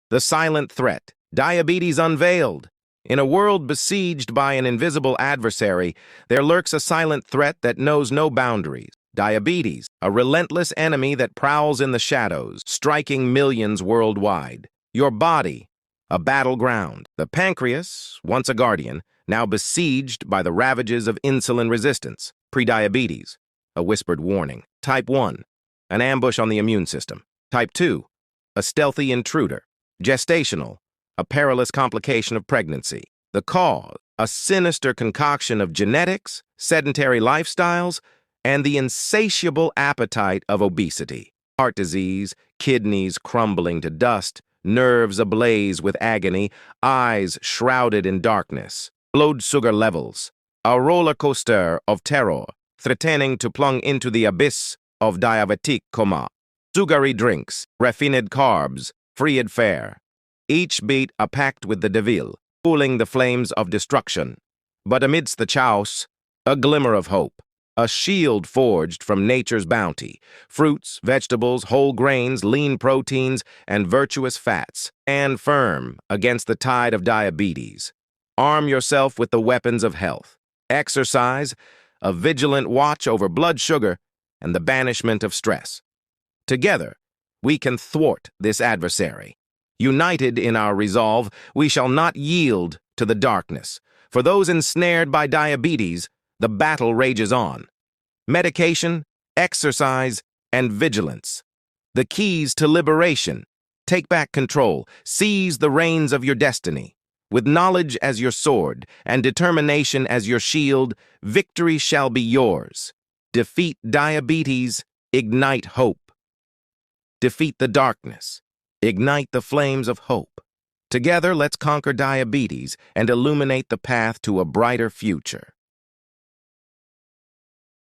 The silent threat, diabetes unveiled. In a world besieged by an invisible adversary, there lurks a silent threat that knows no boundaries. Diabetes, a relentless enemy that prowls in the shadows, striking millions worldwide. Your body, a battleground. The pancreas, once a guardian, now besieged by the ravages of insulin resistance. Prediabetes, a whispered warning. Type 1, an ambush on the immune system. Type 2, a stealthy intruder. Gestational, a perilous complication of pregnancy. The cause, a sinister concoction of genetics, sedentary lifestyles, and the insatiable appetite of obesity. Heart disease, kidneys crumbling to dust, nerves ablaze with agony, eyes shrouded in darkness. Blood sugar levels, a roller coaster of terror, threatening to plunge into the abyss of diabetic coma. Sugary drinks, refined carbs, freed fare. Each beat a pact with the devil, cooling the flames of destruction. But amidst the chaos, a glimmer of hope, a shield forged from nature's bounty. Fruits, vegetables, whole grains, lean proteins, and virtuous fats stand firm against the tide of diabetes. Arm yourself with the weapons of health. Exercise, a vigilant watch over blood sugar, and the banishment of stress. Together, we can thwart this adversary. United in our resolve, we shall not yield to the darkness. For those ensnared by diabetes, the battle rages on. Medication, exercise, and vigilance. The keys to liberation. Take back control. Seize the reins of your destiny. With knowledge as your sword and determination as your shield, victory shall be yours. Defeat diabetes, ignite hope. Defeat the darkness. Ignite the flames of hope. Together, let's conquer diabetes and illuminate the path to a brighter future.